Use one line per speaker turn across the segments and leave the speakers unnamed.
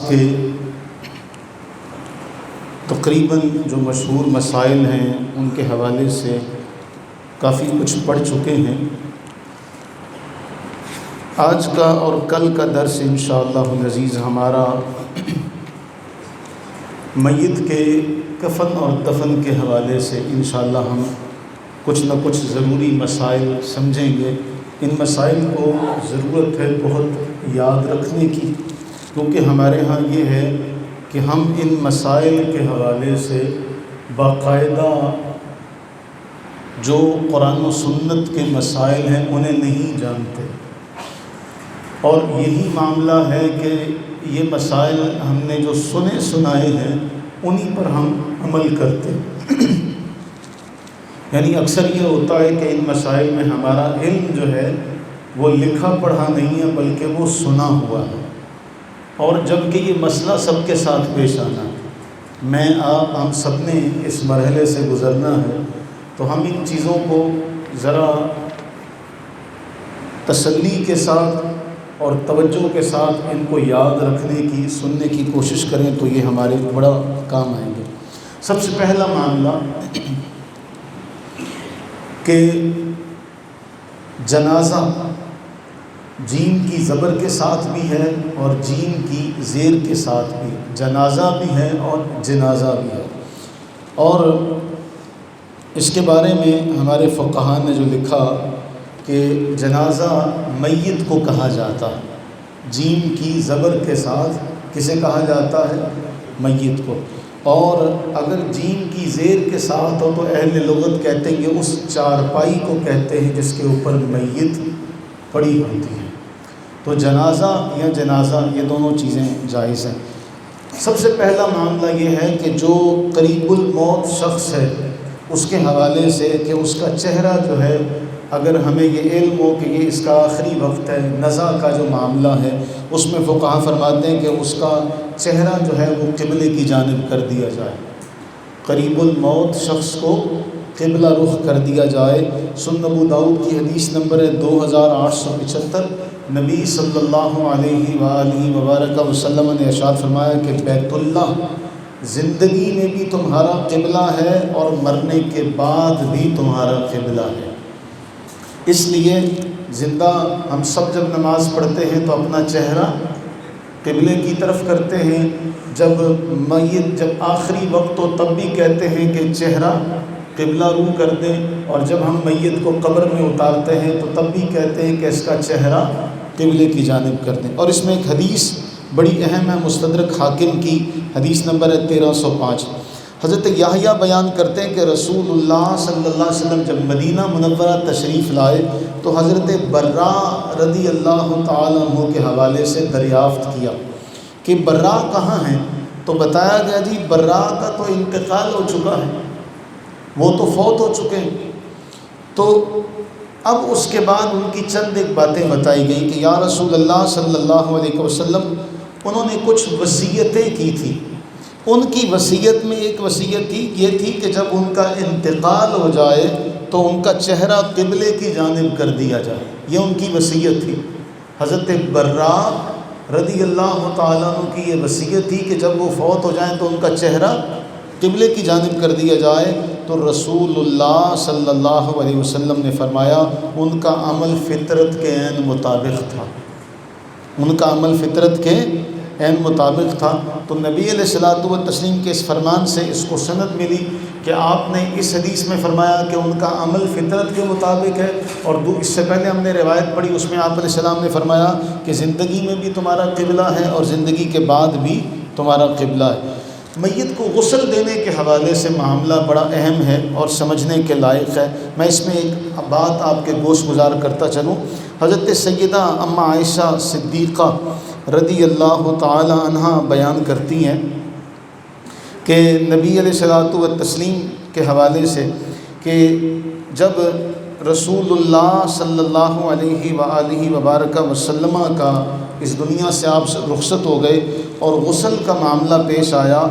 کے تقریباً جو مشہور مسائل ہیں ان کے حوالے سے کافی کچھ پڑھ چکے ہیں۔ آج کا اور کل کا درس انشاءاللہ العزیز ہمارا میت کے کفن اور دفن کے حوالے سے انشاءاللہ ہم کچھ نہ کچھ ضروری مسائل سمجھیں گے۔ ان مسائل کو ضرورت ہے بہت یاد رکھنے کی، کیونکہ ہمارے ہاں یہ ہے کہ ہم ان مسائل کے حوالے سے باقاعدہ جو قرآن و سنت کے مسائل ہیں انہیں نہیں جانتے، اور یہی معاملہ ہے کہ یہ مسائل ہم نے جو سنائے ہیں انہی پر ہم عمل کرتے ہیں۔ یعنی اکثر یہ ہوتا ہے کہ ان مسائل میں ہمارا علم جو ہے وہ لکھا پڑھا نہیں ہے بلکہ وہ سنا ہوا ہے، اور جب کہ یہ مسئلہ سب کے ساتھ پیش آنا ہے، میں آپ ہم سب نے اس مرحلے سے گزرنا ہے، تو ہم ان چیزوں کو ذرا تسلی کے ساتھ اور توجہ کے ساتھ ان کو یاد رکھنے کی، سننے کی کوشش کریں تو یہ ہمارے بڑا کام آئیں گے۔ سب سے پہلا معاملہ کہ جنازہ جیم کی زبر کے ساتھ بھی ہے اور جیم کی زیر کے ساتھ بھی، جنازہ بھی ہے اور جنازہ بھی ہے، اور اس کے بارے میں ہمارے فقہاء نے جو لکھا کہ جنازہ میت کو کہا جاتا ہے، جیم کی زبر کے ساتھ کسے کہا جاتا ہے؟ میت کو، اور اگر جیم کی زیر کے ساتھ ہو تو اہل لغت کہتے ہیں کہ اس چارپائی کو کہتے ہیں جس کے اوپر میت پڑی ہوتی ہے۔ تو جنازہ یا جنازہ یہ دونوں چیزیں جائز ہیں۔ سب سے پہلا معاملہ یہ ہے کہ جو قریب الموت شخص ہے اس کے حوالے سے کہ اس کا چہرہ جو ہے، اگر ہمیں یہ علم ہو کہ یہ اس کا آخری وقت ہے، نزع کا جو معاملہ ہے اس میں فقہاء فرماتے ہیں کہ اس کا چہرہ جو ہے وہ قبلے کی جانب کر دیا جائے، قریب الموت شخص کو قبلہ رخ کر دیا جائے۔ سنن ابو داؤد کی حدیث نمبر ہے 2875، نبی صلی اللہ علیہ وآلہ وبارک وسلم نے ارشاد فرمایا کہ بیت اللہ زندگی میں بھی تمہارا قبلہ ہے اور مرنے کے بعد بھی تمہارا قبلہ ہے۔ اس لیے زندہ ہم سب جب نماز پڑھتے ہیں تو اپنا چہرہ قبلے کی طرف کرتے ہیں، جب میت جب آخری وقت ہو تب بھی کہتے ہیں کہ چہرہ قبلہ رو کر دیں، اور جب ہم میت کو قبر میں اتارتے ہیں تو تب بھی کہتے ہیں کہ اس کا چہرہ قبلے کی جانب کر دیں۔ اور اس میں ایک حدیث بڑی اہم ہے، مستدرک حاکم کی حدیث نمبر ہے 1305۔ حضرت یحییٰ بیان کرتے ہیں کہ رسول اللہ صلی اللہ علیہ وسلم جب مدینہ منورہ تشریف لائے تو حضرت براء رضی اللہ تعالیٰ عنہ کے حوالے سے دریافت کیا کہ براء کہاں ہیں، تو بتایا گیا جی براء کا تو انتقال ہو چکا ہے، وہ تو فوت ہو چکے ہیں۔ تو اب اس کے بعد ان کی چند ایک باتیں بتائی گئیں کہ یا رسول اللہ صلی اللہ علیہ وسلم انہوں نے کچھ وصیتیں کی تھی، ان کی وصیت میں ایک وصیت یہ تھی کہ جب ان کا انتقال ہو جائے تو ان کا چہرہ قبلے کی جانب کر دیا جائے، یہ ان کی وصیت تھی۔ حضرت براء رضی اللہ تعالیٰ عنہ کی یہ وصیت تھی کہ جب وہ فوت ہو جائیں تو ان کا چہرہ قبلے کی جانب کر دیا جائے، تو رسول اللہ صلی اللہ علیہ وسلم نے فرمایا ان کا عمل فطرت کے عین مطابق تھا، ان کا عمل فطرت کے عین مطابق تھا۔ تو نبی علیہ الصلوۃ والتسلیم کے اس فرمان سے اس کو سند ملی کہ آپ نے اس حدیث میں فرمایا کہ ان کا عمل فطرت کے مطابق ہے، اور اس سے پہلے ہم نے روایت پڑھی اس میں آپ علیہ السلام نے فرمایا کہ زندگی میں بھی تمہارا قبلہ ہے اور زندگی کے بعد بھی تمہارا قبلہ ہے۔ میت کو غسل دینے کے حوالے سے معاملہ بڑا اہم ہے اور سمجھنے کے لائق ہے۔ میں اس میں ایک بات آپ کے گوش گزار کرتا چلوں۔ حضرت سیدہ اماں عائشہ صدیقہ رضی اللہ تعالی عنہ بیان کرتی ہیں کہ نبی علیہ الصلوۃ والتسلیم کے حوالے سے کہ جب رسول اللہ صلی اللہ علیہ وآلہ وبارک وسلم کا اس دنیا سے آپ رخصت ہو گئے اور غسل کا معاملہ پیش آیا،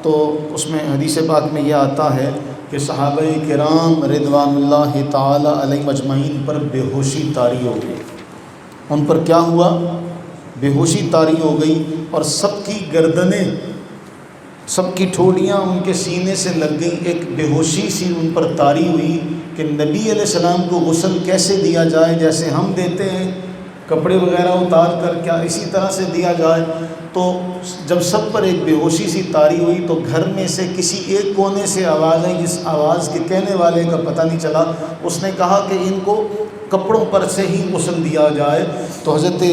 تو اس میں حدیث پاک میں یہ آتا ہے کہ صحابہ کرام رضوان اللہ تعالی علیہم اجمعین پر بے ہوشی طاری ہو گئی، ان پر کیا ہوا؟ بے ہوشی طاری ہو گئی، اور سب سب کی گردنیں، سب کی ٹھوڑیاں ان کے سینے سے لگ گئیں، ایک بے ہوشی سی ان پر طاری ہوئی کہ نبی علیہ السلام کو غسل کیسے دیا جائے، جیسے ہم دیتے ہیں کپڑے وغیرہ اتار کر، کیا اسی طرح سے دیا جائے؟ تو جب سب پر ایک بے ہوشی سی طاری ہوئی تو گھر میں سے کسی ایک کونے سے آواز آئی، جس آواز کے کہنے والے کا پتہ نہیں چلا۔ اس نے کہا کہ ان کو کپڑوں پر سے ہی غسل دیا جائے۔ تو حضرت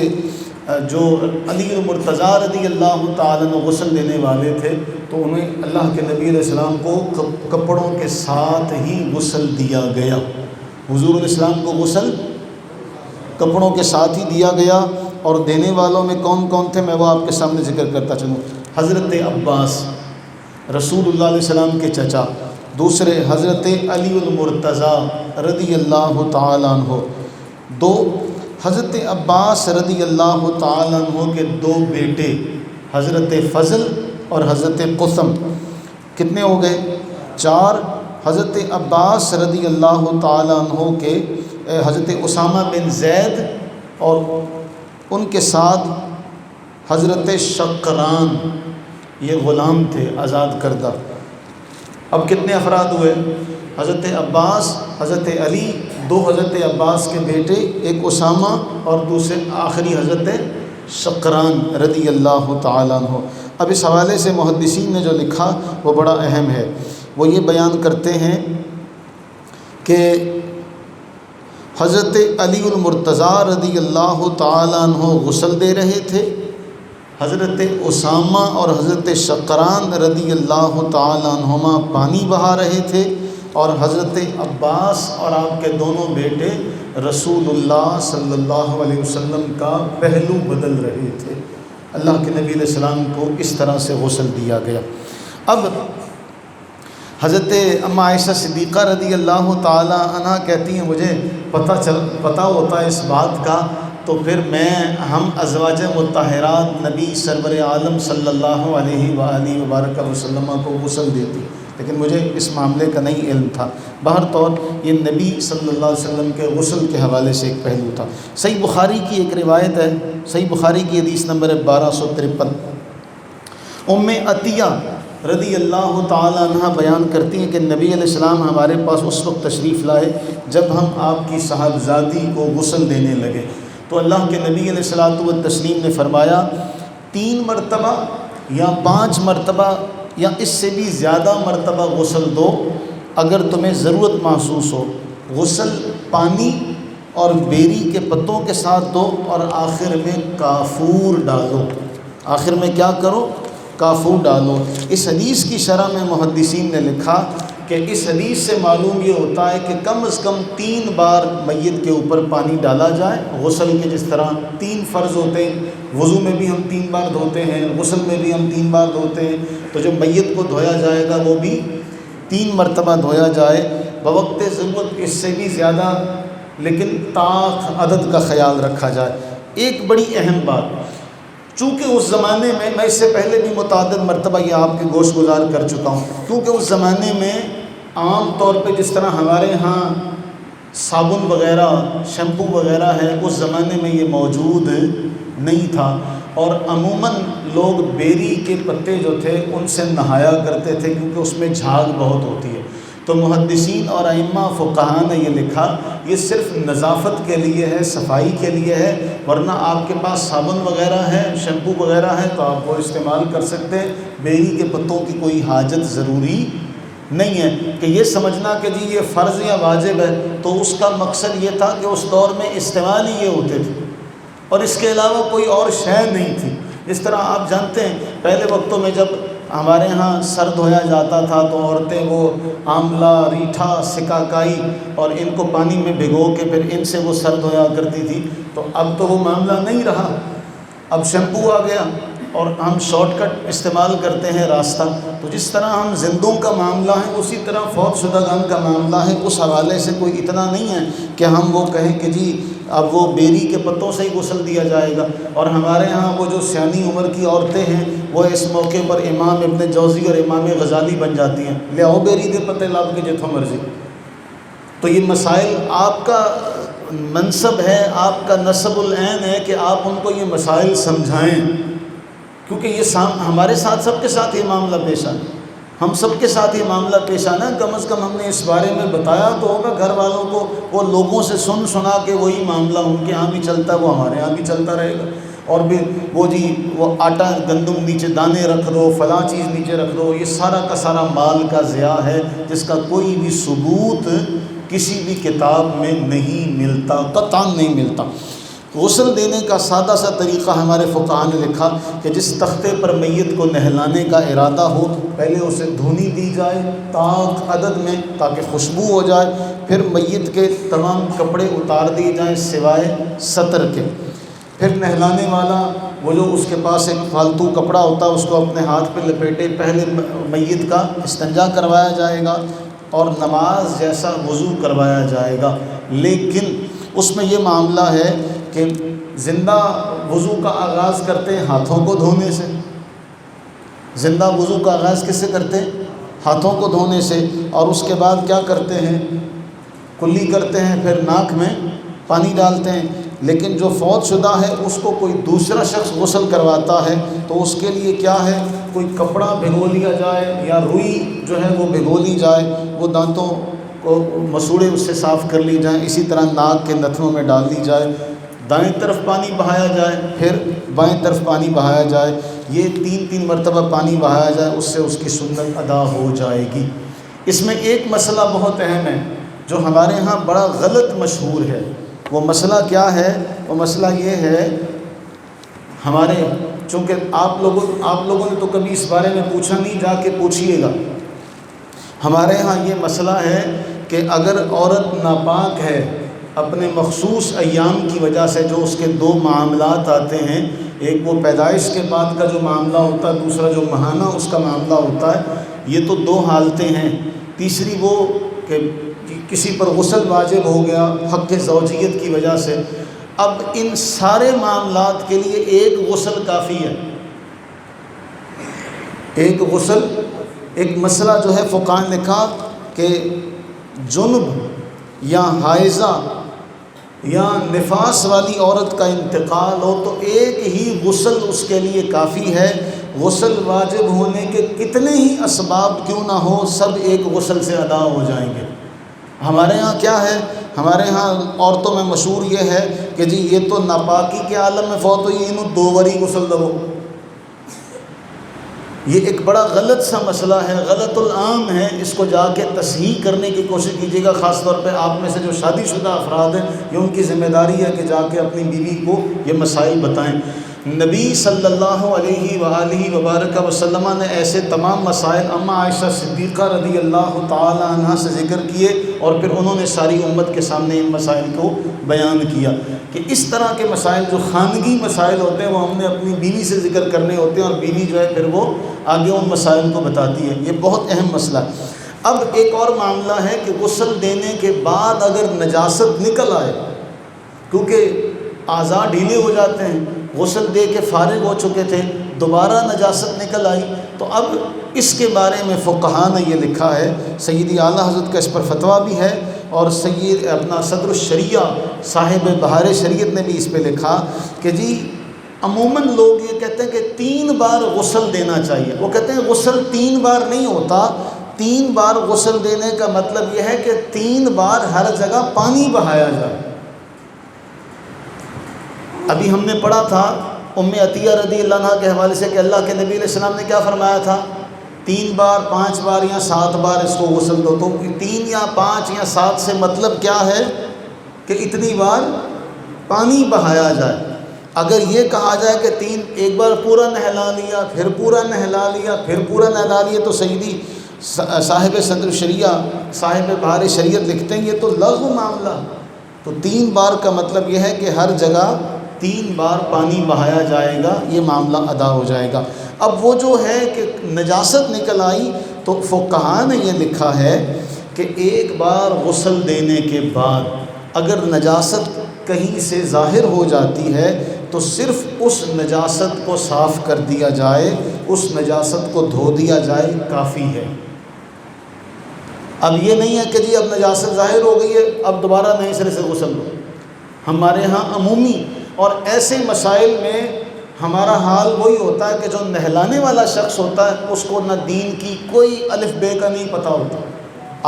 جو علی المرتضیٰ رضی اللہ تعالیٰ عنہ غسل دینے والے تھے، تو انہیں اللہ کے نبی علیہ السلام کو کپڑوں کے ساتھ ہی غسل دیا گیا۔ حضور علیہ السلام کو غسل کپڑوں کے ساتھ ہی دیا گیا۔ اور دینے والوں میں کون کون تھے، میں وہ آپ کے سامنے ذکر کرتا چلوں۔ حضرت عباس رسول اللہ علیہ السلام کے چچا، دوسرے حضرت علی المرتضیٰ رضی اللہ تعالیٰ عنہ، دو حضرت عباس رضی اللہ تعالیٰ عنہ کے دو بیٹے حضرت فضل اور حضرت قسم، کتنے ہو گئے؟ چار۔ حضرت عباس رضی اللہ تعالیٰ عنہ کے حضرت اسامہ بن زید اور ان کے ساتھ حضرت شقران، یہ غلام تھے آزاد کردہ۔ اب کتنے افراد ہوئے؟ حضرت عباس، حضرت علی، دو حضرت عباس کے بیٹے، ایک اسامہ اور دوسرے آخری حضرت شقران رضی اللہ تعالیٰ عنہ۔ اب اس حوالے سے محدثین نے جو لکھا وہ بڑا اہم ہے۔ وہ یہ بیان کرتے ہیں کہ حضرت علی المرتضیٰ رضی اللہ تعالیٰ عنہ غسل دے رہے تھے، حضرت اسامہ اور حضرت شقران رضی اللہ تعالیٰ عنہما پانی بہا رہے تھے، اور حضرت عباس اور آپ کے دونوں بیٹے رسول اللہ صلی اللہ علیہ وسلم کا پہلو بدل رہے تھے۔ اللہ کے نبی علیہ السلام کو اس طرح سے غسل دیا گیا۔ اب حضرت اماں عائشہ صدیقہ رضی اللہ تعالیٰ عنہ کہتی ہیں مجھے پتہ ہوتا ہے اس بات کا تو پھر ہم ازواج مطہرات نبی سرور عالم صلی اللہ علیہ وآلہ وبارک وسلم کو غسل دیتی، لیکن مجھے اس معاملے کا نہیں علم تھا۔ بہرطور یہ نبی صلی اللہ علیہ وسلم کے غسل کے حوالے سے ایک پہلو تھا۔ صحیح بخاری کی ایک روایت ہے، صحیح بخاری کی حدیث نمبر 1253، ام عطیہ رضی اللہ تعالیٰ عنہ بیان کرتی ہیں کہ نبی علیہ السلام ہمارے پاس اس وقت تشریف لائے جب ہم آپ کی صاحبزادی کو غسل دینے لگے، تو اللہ کے نبی علیہ الصلوۃ والتسلیم نے فرمایا 3 مرتبہ یا 5 مرتبہ یا اس سے بھی زیادہ مرتبہ غسل دو اگر تمہیں ضرورت محسوس ہو۔ غسل پانی اور بیری کے پتوں کے ساتھ دو، اور آخر میں کافور ڈالو۔ آخر میں کیا کرو؟ کافور ڈالو۔ اس حدیث کی شرح میں محدثین نے لکھا کہ اس حدیث سے معلوم یہ ہوتا ہے کہ کم از کم 3 بار میت کے اوپر پانی ڈالا جائے۔ غسل کے جس طرح 3 فرض ہوتے ہیں، وضو میں بھی ہم 3 بار دھوتے ہیں، غسل میں بھی ہم 3 بار دھوتے ہیں، تو جو میت کو دھویا جائے گا وہ بھی 3 مرتبہ دھویا جائے، بوقت ضرورت اس سے بھی زیادہ، لیکن طاق عدد کا خیال رکھا جائے۔ ایک بڑی اہم بات، چونکہ اس زمانے میں اس سے پہلے بھی متعدد مرتبہ یہ آپ کے گوش گزار کر چکا ہوں، کیونکہ اس زمانے میں عام طور پہ جس طرح ہمارے ہاں صابن وغیرہ، شیمپو وغیرہ ہے، اس زمانے میں یہ موجود نہیں تھا، اور عموماً لوگ بیری کے پتے جو تھے ان سے نہایا کرتے تھے کیونکہ اس میں جھاگ بہت ہوتی ہے۔ تو محدثین اور ائمہ فقہاء نے یہ لکھا یہ صرف نظافت کے لیے ہے، صفائی کے لیے ہے، ورنہ آپ کے پاس صابن وغیرہ ہے، شیمپو وغیرہ ہے تو آپ وہ استعمال کر سکتے ہیں، بیری کے پتوں کی کوئی حاجت ضروری نہیں ہے۔ کہ یہ سمجھنا کہ جی یہ فرض یا واجب ہے، تو اس کا مقصد یہ تھا کہ اس دور میں استعمال ہی یہ ہوتے تھے اور اس کے علاوہ کوئی اور شے نہیں تھی۔ اس طرح آپ جانتے ہیں پہلے وقتوں میں جب ہمارے ہاں سر دھویا جاتا تھا تو عورتیں وہ آملہ، ریٹھا، سکاکائی اور ان کو پانی میں بھگو کے پھر ان سے وہ سر دھویا کرتی تھی، تو اب تو وہ معاملہ نہیں رہا، اب شیمپو آ گیا اور ہم شارٹ کٹ استعمال کرتے ہیں راستہ۔ تو جس طرح ہم زندوں کا معاملہ ہے اسی طرح فوت شدگان کا معاملہ ہے، اس حوالے سے کوئی اتنا نہیں ہے کہ ہم وہ کہیں کہ جی اب وہ بیری کے پتوں سے ہی غسل دیا جائے گا۔ اور ہمارے ہاں وہ جو سیانی عمر کی عورتیں ہیں وہ اس موقع پر امام ابن جوزی اور امام غزالی بن جاتی ہیں، لے آؤ بیری دے پتے لاب کے جتوں مرضی۔ تو یہ مسائل آپ کا منصب ہے، آپ کا نصب العین ہے کہ آپ ان کو یہ مسائل سمجھائیں کیونکہ یہ ہمارے ساتھ سب کے ساتھ یہ معاملہ پیش آنا، ہم سب کے ساتھ یہ معاملہ پیش آنا، کم از کم ہم نے اس بارے میں بتایا تو ہوگا گھر والوں کو، وہ لوگوں سے سنا کے وہی معاملہ ان کے ہاں بھی چلتا ہے وہ ہمارے ہاں بھی چلتا رہے گا، اور بھی وہ آٹا گندم نیچے دانے رکھ دو، فلاں چیز نیچے رکھ دو، یہ سارا کا سارا مال کا ضیاع ہے جس کا کوئی بھی ثبوت کسی بھی کتاب میں نہیں ملتا، قطعاً نہیں ملتا۔ غسل دینے کا سادہ سا طریقہ ہمارے فقہاء نے لکھا کہ جس تختے پر میت کو نہلانے کا ارادہ ہو پہلے اسے دھونی دی جائے طاق عدد میں تاکہ خوشبو ہو جائے، پھر میت کے تمام کپڑے اتار دیے جائیں سوائے سطر کے، پھر نہلانے والا وہ جو اس کے پاس ایک فالتو کپڑا ہوتا ہے اس کو اپنے ہاتھ پہ لپیٹے، پہلے میت کا استنجا کروایا جائے گا اور نماز جیسا وضو کروایا جائے گا، لیکن اس میں یہ معاملہ ہے کہ زندہ وضو کا آغاز کرتے ہیں ہاتھوں کو دھونے سے، زندہ وضو کا آغاز کس سے کرتے ہیں؟ ہاتھوں کو دھونے سے، اور اس کے بعد کیا کرتے ہیں؟ کلی کرتے ہیں، پھر ناک میں پانی ڈالتے ہیں۔ لیکن جو فوت شدہ ہے اس کو کوئی دوسرا شخص غسل کرواتا ہے تو اس کے لیے کیا ہے، کوئی کپڑا بھگو لیا جائے یا روئی جو ہے وہ بھگو لی جائے، وہ دانتوں کو مسوڑے اس سے صاف کر لی جائیں، اسی طرح ناک کے نتھنوں میں ڈال لی جائے، دائیں طرف پانی بہایا جائے پھر بائیں طرف پانی بہایا جائے، یہ 3 مرتبہ پانی بہایا جائے، اس سے اس کی سنت ادا ہو جائے گی۔ اس میں ایک مسئلہ بہت اہم ہے جو ہمارے ہاں بڑا غلط مشہور ہے، وہ مسئلہ کیا ہے؟ وہ مسئلہ یہ ہے، ہمارے چونکہ آپ لوگوں نے تو کبھی اس بارے میں پوچھا نہیں، جا کے پوچھیے گا، ہمارے ہاں یہ مسئلہ ہے کہ اگر عورت ناپاک ہے اپنے مخصوص ایام کی وجہ سے، جو اس کے 2 معاملات آتے ہیں، ایک وہ پیدائش کے بعد کا جو معاملہ ہوتا ہے، دوسرا جو ماہانہ اس کا معاملہ ہوتا ہے، یہ تو 2 حالتیں ہیں، تیسری وہ کہ کسی پر غسل واجب ہو گیا حق زوجیت کی وجہ سے۔ اب ان سارے معاملات کے لیے ایک غسل کافی ہے، ایک غسل۔ ایک مسئلہ جو ہے فقہاء نے لکھا کہ جنب یا حائضہ یا نفاس والی عورت کا انتقال ہو تو ایک ہی غسل اس کے لیے کافی ہے، غسل واجب ہونے کے کتنے ہی اسباب کیوں نہ ہو سب ایک غسل سے ادا ہو جائیں گے۔ ہمارے ہاں کیا ہے، ہمارے ہاں عورتوں میں مشہور یہ ہے کہ جی یہ تو ناپاکی کے عالم میں فوت ہوئی، انہوں 2 باری غسل دو۔ یہ ایک بڑا غلط سا مسئلہ ہے، غلط العام ہے، اس کو جا کے تصحیح کرنے کی کوشش کیجیے گا، خاص طور پہ آپ میں سے جو شادی شدہ افراد ہیں، یہ ان کی ذمہ داری ہے کہ جا کے اپنی بیوی کو یہ مسائل بتائیں۔ نبی صلی اللہ علیہ وآلہ وبارک وسلم نے ایسے تمام مسائل اما عائشہ صدیقہ رضی اللہ تعالی عنہ سے ذکر کیے، اور پھر انہوں نے ساری امت کے سامنے ان مسائل کو بیان کیا کہ اس طرح کے مسائل جو خانگی مسائل ہوتے ہیں وہ ہم نے اپنی بیوی سے ذکر کرنے ہوتے ہیں، اور بیوی جو ہے پھر وہ آگے ان مسائل کو بتاتی ہے۔ یہ بہت اہم مسئلہ ہے۔ اب ایک اور معاملہ ہے کہ غسل دینے کے بعد اگر نجاست نکل آئے، کیونکہ اعضاء ڈھیلے ہو جاتے ہیں، غسل دے کے فارغ ہو چکے تھے، دوبارہ نجاست نکل آئی، تو اب اس کے بارے میں فقہاء نے یہ لکھا ہے، سیدی اعلیٰ حضرت کا اس پر فتویٰ بھی ہے، اور صدر الشریعہ صاحب بہار شریعت نے بھی اس پہ لکھا کہ جی عموماً لوگ یہ کہتے ہیں کہ 3 بار غسل دینا چاہیے۔ وہ کہتے ہیں غسل 3 بار نہیں ہوتا، 3 بار غسل دینے کا مطلب یہ ہے کہ 3 بار ہر جگہ پانی بہایا جائے۔ ابھی ہم نے پڑھا تھا ام عطیہ رضی اللہ عنہ کے حوالے سے کہ اللہ کے نبی علیہ السلام نے کیا فرمایا تھا، 3 بار 5 بار یا 7 بار اس کو غسل دو۔ تو 3 یا 5 یا 7 سے مطلب کیا ہے کہ اتنی بار پانی بہایا جائے۔ اگر یہ کہا جائے کہ 1 بار پورا نہلا لیا، پھر پورا نہلا لیا، پھر پورا نہلا لیا، تو سیدی صاحب صدر شریعہ صاحب بہار شریعت لکھتے ہیں یہ تو لغو معاملہ۔ تو 3 بار کا مطلب یہ ہے کہ ہر جگہ 3 بار پانی بہایا جائے گا، یہ معاملہ ادا ہو جائے گا۔ اب وہ جو ہے کہ نجاست نکل آئی تو فقہاء نے یہ لکھا ہے کہ 1 بار غسل دینے کے بعد اگر نجاست کہیں سے ظاہر ہو جاتی ہے تو صرف اس نجاست کو صاف کر دیا جائے، اس نجاست کو دھو دیا جائے، کافی ہے۔ اب یہ نہیں ہے کہ جی اب نجاست ظاہر ہو گئی ہے اب دوبارہ نئے سرے سے غسل دو۔ ہمارے ہاں عمومی اور ایسے مسائل میں ہمارا حال وہی ہوتا ہے کہ جو نہلانے والا شخص ہوتا ہے اس کو نہ دین کی کوئی الف بے کا نہیں پتہ ہوتا.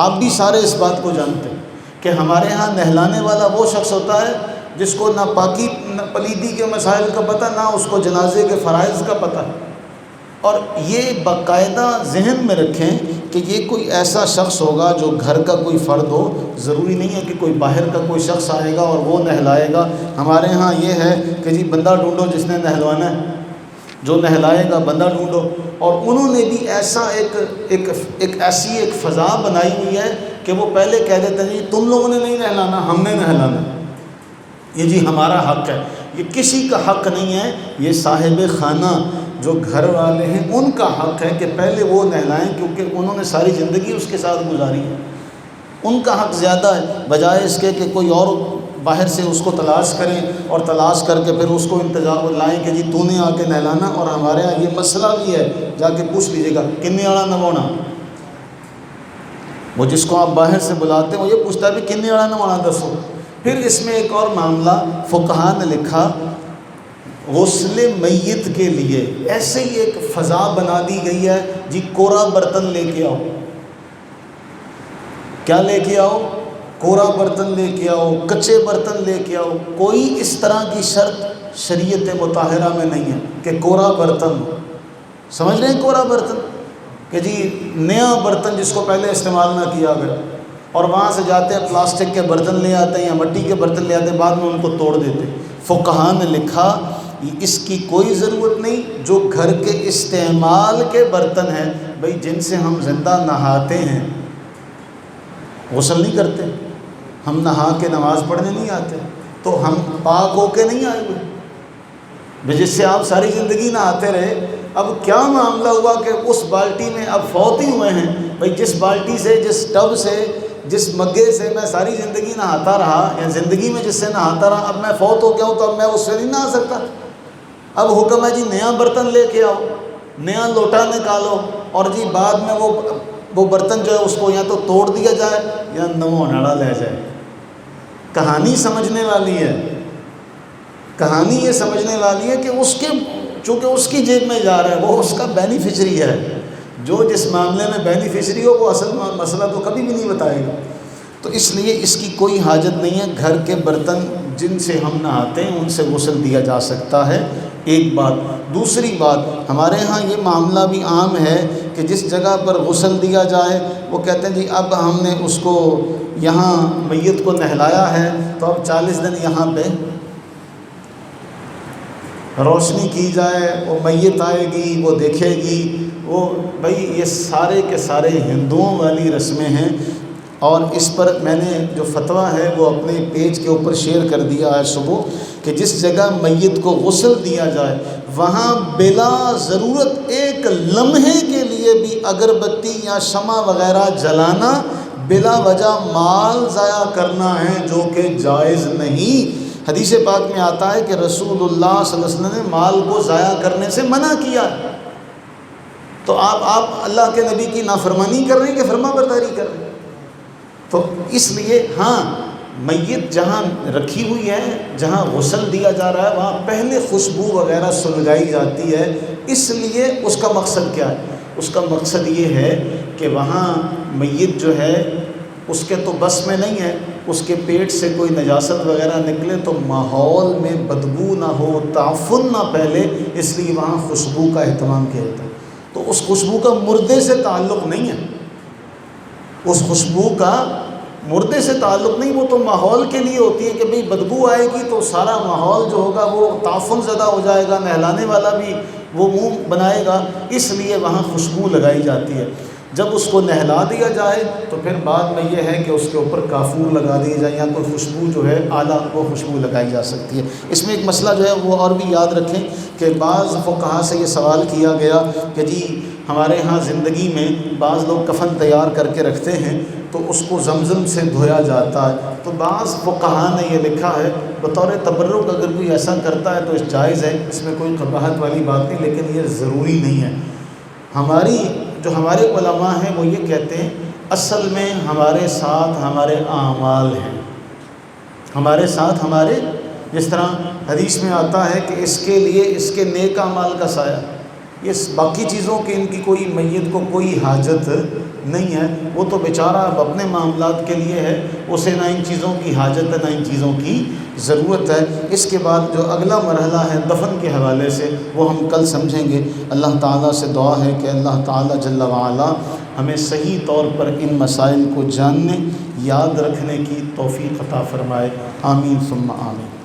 آپ بھی سارے اس بات کو جانتے ہیں کہ ہمارے ہاں نہلانے والا وہ شخص ہوتا ہے جس کو نہ پاکی نہ پلیدی کے مسائل کا پتہ، نہ اس کو جنازے کے فرائض کا پتہ. اور یہ باقاعدہ ذہن میں رکھیں کہ یہ کوئی ایسا شخص ہوگا جو گھر کا کوئی فرد ہو. ضروری نہیں ہے کہ کوئی باہر کا کوئی شخص آئے گا اور وہ نہلائے گا. ہمارے ہاں یہ ہے کہ جی بندہ ڈھونڈو جس نے نہلوانا ہے، جو نہلائے گا بندہ ڈھونڈو. اور انہوں نے بھی ایسا ایسی ایک فضا بنائی ہوئی ہے کہ وہ پہلے کہہ دیتے ہیں جی تم لوگوں نے نہیں نہلانا، ہم نے نہلانا، یہ جی ہمارا حق ہے. یہ کسی کا حق نہیں ہے، یہ صاحب خانہ جو گھر والے ہیں ان کا حق ہے کہ پہلے وہ نہلائیں، کیونکہ انہوں نے ساری زندگی اس کے ساتھ گزاری ہے. ان کا حق زیادہ ہے بجائے اس کے کہ کوئی اور باہر سے اس کو تلاش کریں اور تلاش کر کے پھر اس کو انتظام لائیں کہ جی تو نے آ کے نہلانا. اور ہمارے یہاں یہ مسئلہ بھی ہے، جا کے پوچھ لیجیے گا کننے والا نوانا. وہ جس کو آپ باہر سے بلاتے ہیں وہ یہ پوچھتا ہے بھی کننے والا نوانا دسو. پھر اس میں ایک اور معاملہ فقہا نے لکھا، غسل میت کے لیے ایسے ہی ایک فضا بنا دی گئی ہے جی کورا برتن لے کے آؤ. کیا لے کے آؤ؟ کورا برتن لے کے آؤ، کچے برتن لے کے آؤ. کوئی اس طرح کی شرط شریعت مطہرہ میں نہیں ہے کہ کورا برتن ہو. سمجھ رہے ہیں کورا برتن کہ جی نیا برتن جس کو پہلے استعمال نہ کیا گیا، اور وہاں سے جاتے ہیں پلاسٹک کے برتن لے آتے ہیں یا مٹی کے برتن لے آتے ہیں، بعد میں ان کو توڑ دیتے. فقہا نے لکھا اس کی کوئی ضرورت نہیں. جو گھر کے استعمال کے برتن ہیں بھئی، جن سے ہم زندہ نہاتے ہیں، غسل نہیں کرتے، ہم نہا کے نماز پڑھنے نہیں آتے، تو ہم پاک ہو کے نہیں آئے ہوئے جس سے آپ ساری زندگی نہاتے رہے. اب کیا معاملہ ہوا کہ اس بالٹی میں اب فوت ہی ہوئے ہیں بھئی، جس بالٹی سے، جس ٹب سے، جس مگے سے میں ساری زندگی نہاتا رہا، یا زندگی میں جس سے نہاتا رہا، اب میں فوت ہو گیا ہوں تو اب میں اس سے نہیں نہا سکتا. اب حکم ہے جی نیا برتن لے کے آؤ، نیا لوٹا نکالو، اور جی بعد میں وہ برتن جو ہے اس کو یا تو توڑ دیا جائے یا نوانا لے جائے. کہانی سمجھنے والی ہے، کہانی یہ سمجھنے والی ہے کہ اس کے چونکہ اس کی جیب میں جا رہا ہے، وہ اس کا بینیفیشری ہے. جو جس معاملے میں بینیفیشری ہو وہ اصل مسئلہ تو کبھی بھی نہیں بتائے گا. تو اس لیے اس کی کوئی حاجت نہیں ہے. گھر کے برتن جن سے ہم نہاتے ہیں ان سے غسل دیا جا سکتا ہے. ایک بات. دوسری بات، ہمارے ہاں یہ معاملہ بھی عام ہے کہ جس جگہ پر غسل دیا جائے وہ کہتے ہیں جی اب ہم نے اس کو یہاں میت کو نہلایا ہے تو اب 40 دن یہاں پہ روشنی کی جائے، وہ میت آئے گی، وہ دیکھے گی. وہ بھئی یہ سارے کے سارے ہندوؤں والی رسمیں ہیں. اور اس پر میں نے جو فتویٰ ہے وہ اپنے پیج کے اوپر شیئر کر دیا ہے صبح، کہ جس جگہ میت کو غسل دیا جائے وہاں بلا ضرورت ایک لمحے کے لیے بھی اگربتی یا شمع وغیرہ جلانا بلا وجہ مال ضائع کرنا ہے، جو کہ جائز نہیں. حدیث پاک میں آتا ہے کہ رسول اللہ صلی اللہ علیہ وسلم نے مال کو ضائع کرنے سے منع کیا. تو آپ اللہ کے نبی کی نافرمانی کر رہے ہیں کہ فرما برداری کر رہے ہیں. تو اس لیے ہاں میت جہاں رکھی ہوئی ہے، جہاں غسل دیا جا رہا ہے، وہاں پہلے خوشبو وغیرہ سلگائی جاتی ہے. اس لیے اس کا مقصد کیا ہے؟ اس کا مقصد یہ ہے کہ وہاں میت جو ہے اس کے تو بس میں نہیں ہے، اس کے پیٹ سے کوئی نجاست وغیرہ نکلے تو ماحول میں بدبو نہ ہو، تعفن نہ پھیلے، اس لیے وہاں خوشبو کا اہتمام کیا جاتا ہے. تو اس خوشبو کا مردے سے تعلق نہیں ہے، اس خوشبو کا مردے سے تعلق نہیں، وہ تو ماحول کے لیے ہوتی ہے کہ بھئی بدبو آئے گی تو سارا ماحول جو ہوگا وہ تعفن زدہ ہو جائے گا، نہلانے والا بھی وہ منہ بنائے گا، اس لیے وہاں خوشبو لگائی جاتی ہے. جب اس کو نہلا دیا جائے تو پھر بعد میں یہ ہے کہ اس کے اوپر کافور لگا دی جائے یا کوئی خوشبو جو ہے اعلیٰ وہ خوشبو لگائی جا سکتی ہے. اس میں ایک مسئلہ جو ہے وہ اور بھی یاد رکھیں کہ بعض فقہا سے یہ سوال کیا گیا کہ جی ہمارے ہاں زندگی میں بعض لوگ کفن تیار کر کے رکھتے ہیں تو اس کو زمزم سے دھویا جاتا ہے. تو بعض فقہا نے یہ لکھا ہے بطور تبرک اگر کوئی ایسا کرتا ہے تو اس جائز ہے، اس میں کوئی قباحت والی بات نہیں، لیکن یہ ضروری نہیں ہے. ہمارے علماء ہیں وہ یہ کہتے ہیں اصل میں ہمارے ساتھ ہمارے اعمال ہیں، ہمارے ساتھ ہمارے، جس طرح حدیث میں آتا ہے کہ اس کے لیے اس کے نیک اعمال کا سایہ، یہ باقی چیزوں کی ان کی کوئی میت کو کوئی حاجت نہیں ہے، وہ تو بیچارہ اب اپنے معاملات کے لیے ہے، اسے نہ ان چیزوں کی حاجت ہے نہ ان چیزوں کی ضرورت ہے۔ اس کے بعد جو اگلا مرحلہ ہے دفن کے حوالے سے وہ ہم کل سمجھیں گے۔ اللہ تعالیٰ سے دعا ہے کہ اللہ تعالیٰ جل وعلا ہمیں صحیح طور پر ان مسائل کو جاننے، یاد رکھنے کی توفیق عطا فرمائے۔ آمین ثم آمین۔